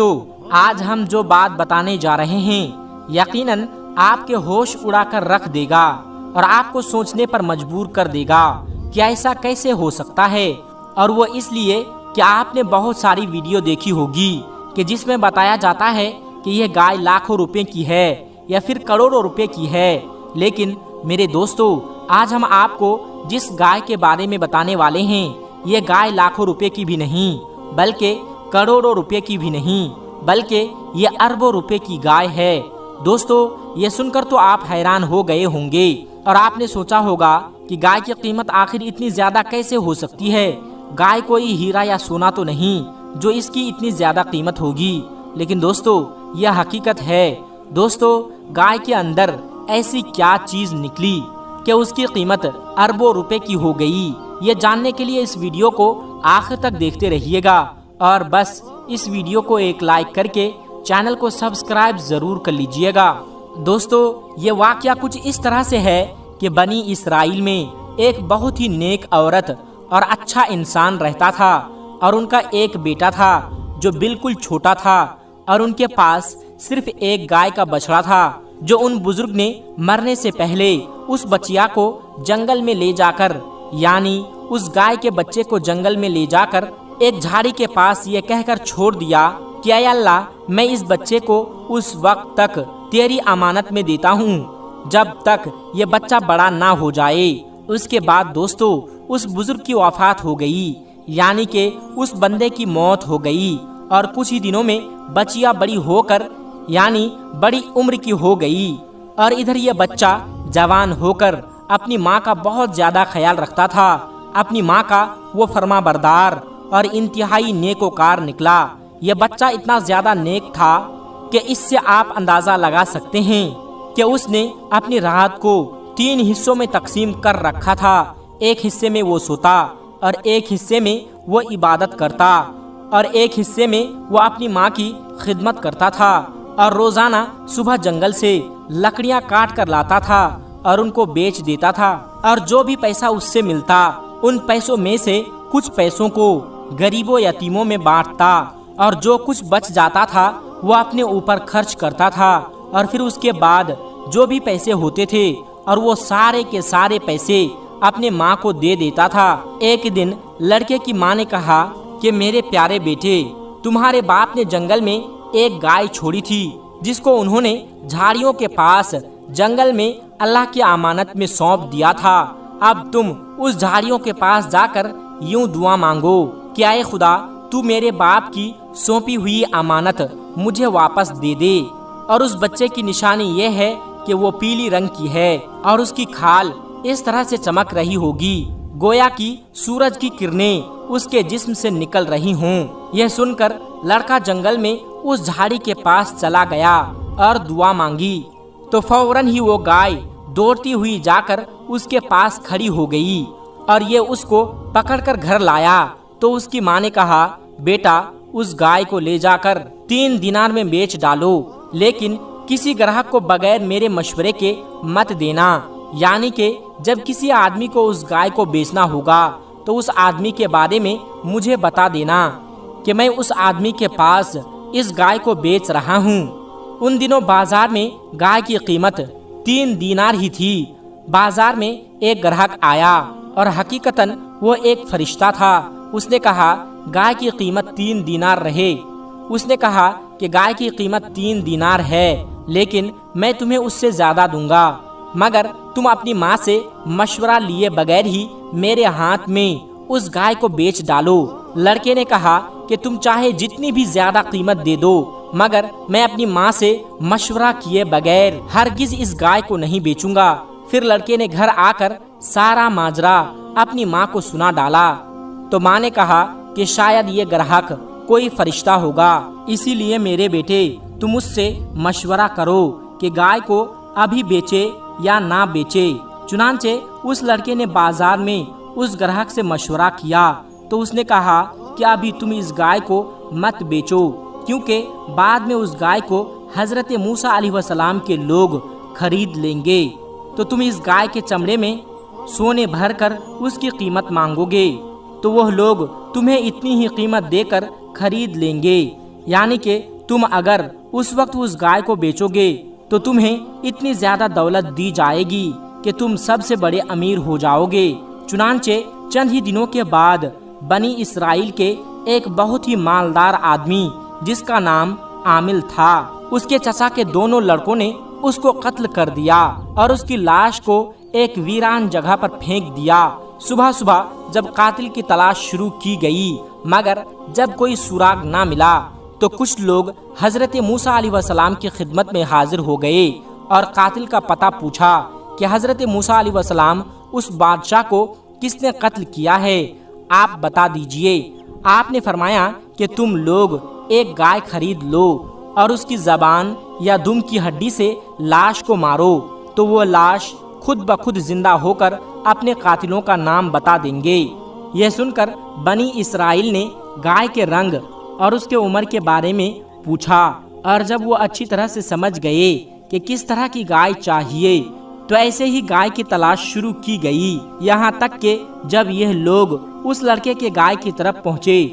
दोस्तों, आज हम जो बात बताने जा रहे हैं यकीनन आपके होश उड़ाकर रख देगा और आपको सोचने पर मजबूर कर देगा कि ऐसा कैसे हो सकता है। और वो इसलिए कि आपने बहुत सारी वीडियो देखी होगी कि जिसमें बताया जाता है कि यह गाय लाखों रुपए की है या फिर करोड़ों रुपए की है। लेकिन मेरे दोस्तों, आज हम आपको जिस गाय के बारे में बताने वाले हैं, ये गाय लाखों रुपए की भी नहीं, बल्कि करोड़ों रुपए की भी नहीं, बल्कि ये अरबों रुपए की गाय है। दोस्तों, ये सुनकर तो आप हैरान हो गए होंगे और आपने सोचा होगा कि गाय की कीमत आखिर इतनी ज्यादा कैसे हो सकती है। गाय कोई हीरा या सोना तो नहीं जो इसकी इतनी ज्यादा कीमत होगी। लेकिन दोस्तों, यह हकीकत है। दोस्तों, गाय के अंदर ऐसी क्या चीज निकली कि उसकी कीमत अरबों रुपए की हो गई। ये जानने के लिए इस वीडियो को आखिर तक देखते रहिएगा और बस इस वीडियो को एक लाइक करके चैनल को सब्सक्राइब जरूर कर लीजिएगा। दोस्तों, ये वाकया कुछ इस तरह से है कि बनी इसराइल में एक बहुत ही नेक औरत और अच्छा इंसान रहता था और उनका एक बेटा था जो बिल्कुल छोटा था और उनके पास सिर्फ एक गाय का बछड़ा था जो उन बुजुर्ग ने मरने से पहले उस बच्चिया को जंगल में ले जाकर, यानी उस गाय के बच्चे को जंगल में ले जाकर एक झाड़ी के पास ये कहकर छोड़ दिया कि ऐ अल्लाह, मैं इस बच्चे को उस वक्त तक तेरी अमानत में देता हूँ जब तक ये बच्चा बड़ा ना हो जाए। उसके बाद दोस्तों, उस बुजुर्ग की वफात हो गई, यानी कि उस बंदे की मौत हो गई और कुछ ही दिनों में बच्चिया बड़ी होकर, यानी बड़ी उम्र की हो गई। और इधर ये बच्चा जवान होकर अपनी माँ का बहुत ज्यादा ख्याल रखता था। अपनी माँ का वो फरमाबरदार और इंतहाई नेकोकार निकला। यह बच्चा इतना ज्यादा नेक था कि इससे आप अंदाजा लगा सकते हैं कि उसने अपनी रात को 3 हिस्सों में तकसीम कर रखा था। एक हिस्से में वो सोता और एक हिस्से में वो इबादत करता और एक हिस्से में वो अपनी माँ की खिदमत करता था और रोजाना सुबह जंगल से लकड़ियाँ काट कर लाता था और उनको बेच देता था। और जो भी पैसा उससे मिलता, उन पैसों में से कुछ पैसों को गरीबों यतीमों में बांटता और जो कुछ बच जाता था वो अपने ऊपर खर्च करता था। और फिर उसके बाद जो भी पैसे होते थे और वो सारे के सारे पैसे अपने माँ को दे देता था। एक दिन लड़के की माँ ने कहा कि मेरे प्यारे बेटे, तुम्हारे बाप ने जंगल में एक गाय छोड़ी थी जिसको उन्होंने झाड़ियों के पास जंगल में अल्लाह की अमानत में सौंप दिया था। अब तुम उस झाड़ियों के पास जाकर यूं दुआ मांगो कि आए खुदा, तू मेरे बाप की सौंपी हुई अमानत मुझे वापस दे दे। और उस बच्चे की निशानी यह है कि वो पीली रंग की है और उसकी खाल इस तरह से चमक रही होगी गोया कि सूरज की किरणें उसके जिस्म से निकल रही हों। यह सुनकर लड़का जंगल में उस झाड़ी के पास चला गया और दुआ मांगी तो फौरन ही वो गाय दौड़ती हुई जाकर उसके पास खड़ी हो गई और ये उसको पकड़कर घर लाया। तो उसकी माँ ने कहा, बेटा, उस गाय को ले जाकर 3 दिनार में बेच डालो, लेकिन किसी ग्राहक को बगैर मेरे मशवरे के मत देना। यानी कि जब किसी आदमी को उस गाय को बेचना होगा तो उस आदमी के बारे में मुझे बता देना कि मैं उस आदमी के पास इस गाय को बेच रहा हूँ। उन दिनों बाजार में गाय की कीमत 3 दीनार ही थी। बाजार में एक ग्राहक आया और हकीकतन वो एक फरिश्ता था। उसने कहा, गाय की कीमत 3 दीनार रहे। उसने कहा कि गाय की कीमत 3 दीनार है, लेकिन मैं तुम्हें उससे ज्यादा दूंगा, मगर तुम अपनी माँ से मशवरा लिए बगैर ही मेरे हाथ में उस गाय को बेच डालो। लड़के ने कहा कि तुम चाहे जितनी भी ज्यादा कीमत दे दो, मगर मैं अपनी माँ से मशवरा किए बगैर हरगिज इस गाय को नहीं बेचूंगा। फिर लड़के ने घर आकर सारा माजरा अपनी माँ को सुना डाला। तो माँ ने कहा कि शायद ये ग्राहक कोई फरिश्ता होगा, इसीलिए मेरे बेटे तुम उससे मशवरा करो कि गाय को अभी बेचे या ना बेचे। चुनांचे उस लड़के ने बाजार में उस ग्राहक से मशवरा किया तो उसने कहा कि अभी तुम इस गाय को मत बेचो, क्योंकि बाद में उस गाय को हजरत मूसा अलैहिस्सलाम के लोग खरीद लेंगे, तो तुम इस गाय के चमड़े में सोने भर कर उसकी कीमत मांगोगे तो वह लोग तुम्हें इतनी ही कीमत देकर खरीद लेंगे। यानी कि तुम अगर उस वक्त उस गाय को बेचोगे तो तुम्हें इतनी ज्यादा दौलत दी जाएगी कि तुम सबसे बड़े अमीर हो जाओगे। चुनांचे चंद ही दिनों के बाद बनी इसराइल के एक बहुत ही मालदार आदमी जिसका नाम आमिल था, उसके चचा के दोनों लड़कों ने उसको कत्ल कर दिया और उसकी लाश को एक वीरान जगह पर फेंक दिया। सुबह सुबह जब कातिल की तलाश शुरू की गई, मगर जब कोई सुराग ना मिला तो कुछ लोग हजरत मूसा अलैहिस्सलाम की खिदमत में हाजिर हो गए और कातिल का पता पूछा कि हजरत मूसा अलैहिस्सलाम उस बादशाह को किसने कत्ल किया है, आप बता दीजिए। आपने फरमाया कि तुम लोग एक गाय खरीद लो और उसकी जबान या दुम की हड्डी से लाश को मारो, तो वो लाश खुद ब खुद जिंदा होकर अपने कातिलों का नाम बता देंगे। यह सुनकर बनी इसराइल ने गाय के रंग और उसके उम्र के बारे में पूछा, और जब वो अच्छी तरह से समझ गए कि किस तरह की गाय चाहिए तो ऐसे ही गाय की तलाश शुरू की गई। यहाँ तक कि जब यह लोग उस लड़के के गाय की तरफ पहुँचे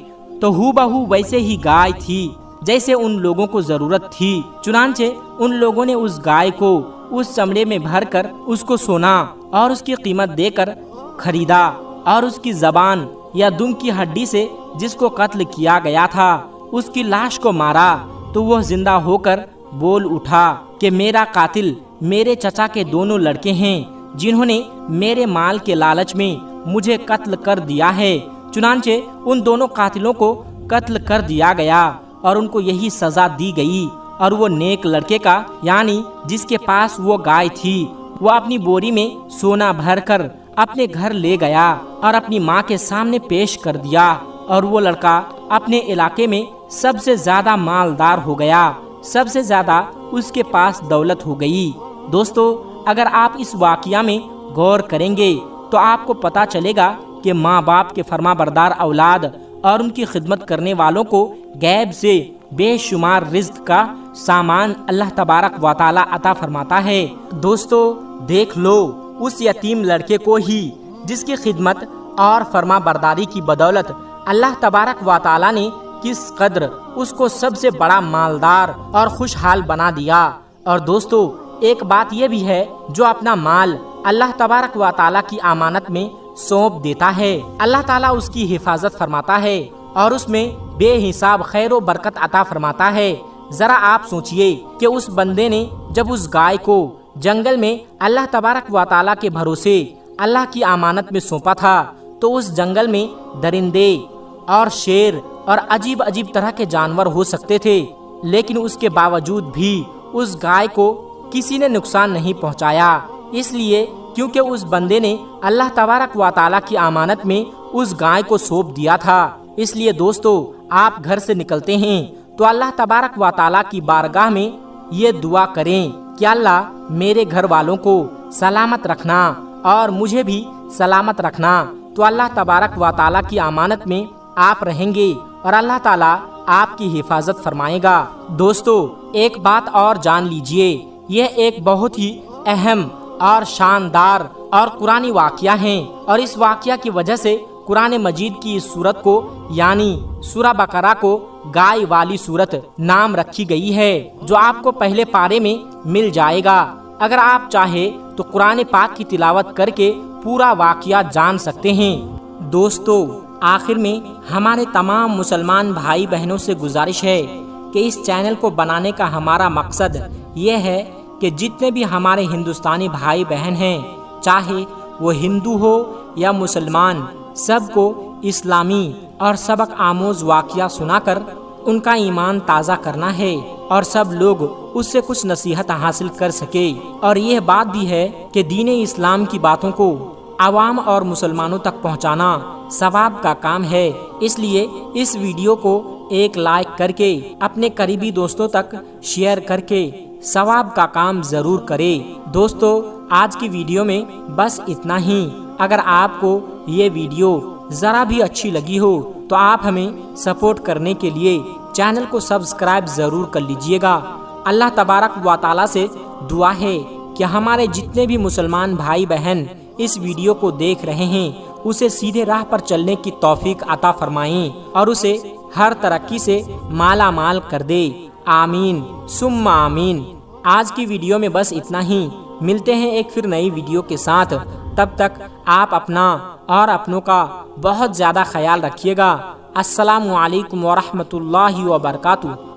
तो हूबहू वैसे ही गाय थी जैसे उन लोगों को जरूरत थी। चुनांचे उन लोगों ने उस गाय को उस चमड़े में भरकर उसको सोना और उसकी कीमत देकर खरीदा और उसकी जबान या दुम की हड्डी से जिसको कत्ल किया गया था उसकी लाश को मारा, तो वह जिंदा होकर बोल उठा कि मेरा कातिल मेरे चचा के दोनों लड़के हैं जिन्होंने मेरे माल के लालच में मुझे कत्ल कर दिया है। चुनांचे उन दोनों कातिलों को कत्ल कर दिया गया और उनको यही सजा दी गई, और वो नेक लड़के का यानी जिसके पास वो गाय थी वो अपनी बोरी में सोना भरकर अपने घर ले गया और अपनी माँ के सामने पेश कर दिया, और वो लड़का अपने इलाके में सबसे ज्यादा मालदार हो गया, सबसे ज्यादा उसके पास दौलत हो गई। दोस्तों, अगर आप इस वाकया में गौर करेंगे तो आपको पता चलेगा कि माँ बाप के फरमाबरदार औलाद और उनकी खिदमत करने वालों को गैब से बेशुमार रिज्क का सामान अल्लाह तबारक व तआला अता फरमाता है। दोस्तों, देख लो उस यतीम लड़के को ही जिसकी खिदमत और फरमाबरदारी की बदौलत अल्लाह तबारक व तआला ने किस कदर उसको सबसे बड़ा मालदार और खुशहाल बना दिया। और दोस्तों, एक बात यह भी है, जो अपना माल अल्लाह तबारक व तआला की अमानत में सौंप देता है, अल्लाह ताला उसकी हिफाजत फरमाता है और उसमें बेहिसाब खैर व बरकत अता फरमाता है। जरा आप सोचिए कि उस बंदे ने जब उस गाय को जंगल में अल्लाह तबारक व तआला के भरोसे अल्लाह की अमानत में सौंपा था, तो उस जंगल में दरिंदे और शेर और अजीब अजीब तरह के जानवर हो सकते थे, लेकिन उसके बावजूद भी उस गाय को किसी ने नुकसान नहीं पहुंचाया, इसलिए क्योंकि उस बंदे ने अल्लाह तबारक व तआला की अमानत में उस गाय को सौंप दिया था। इसलिए दोस्तों, आप घर से निकलते हैं तो अल्लाह तबारक व तआला की बारगाह में ये दुआ करें कि अल्लाह मेरे घर वालों को सलामत रखना और मुझे भी सलामत रखना, तो अल्लाह तबारक व तआला की अमानत में आप रहेंगे और अल्लाह ताला आपकी हिफाजत फरमाएगा। दोस्तों, एक बात और जान लीजिए, यह एक बहुत ही अहम और शानदार और कुरानी वाकया है, और इस वाकया की वजह से कुरान मजीद की इस सूरत को यानी सूरा बकरा को गाय वाली सूरत नाम रखी गई है, जो आपको पहले पारे में मिल जाएगा। अगर आप चाहे तो कुरान पाक की तिलावत करके पूरा वाकया जान सकते हैं। दोस्तों, आखिर में हमारे तमाम मुसलमान भाई बहनों से गुजारिश है कि इस चैनल को बनाने का हमारा मकसद ये है कि जितने भी हमारे हिंदुस्तानी भाई बहन हैं, चाहे वो हिंदू हो या मुसलमान, सबको इस्लामी और सबक आमोज वाकया सुनाकर उनका ईमान ताज़ा करना है और सब लोग उससे कुछ नसीहत हासिल कर सके। और यह बात भी है कि दीन इस्लाम की बातों को आवाम और मुसलमानों तक पहुंचाना सवाब का काम है, इसलिए इस वीडियो को एक लाइक करके अपने करीबी दोस्तों तक शेयर करके सवाब का काम जरूर करें। दोस्तों, आज की वीडियो में बस इतना ही। अगर आपको ये वीडियो ज़रा भी अच्छी लगी हो तो आप हमें सपोर्ट करने के लिए चैनल को सब्सक्राइब ज़रूर कर लीजिएगा। अल्लाह तबारक व तआला से दुआ है कि हमारे जितने भी मुसलमान भाई बहन इस वीडियो को देख रहे हैं उसे सीधे राह पर चलने की तौफीक अता फरमाएं और उसे ہر ترقی سے مالا مال کر دے، آمین ثم آمین۔ آج کی ویڈیو میں بس اتنا ہی، ملتے ہیں ایک پھر نئی ویڈیو کے ساتھ، تب تک آپ اپنا اور اپنوں کا بہت زیادہ خیال رکھیے گا۔ السلام علیکم ورحمۃ اللہ وبرکاتہ۔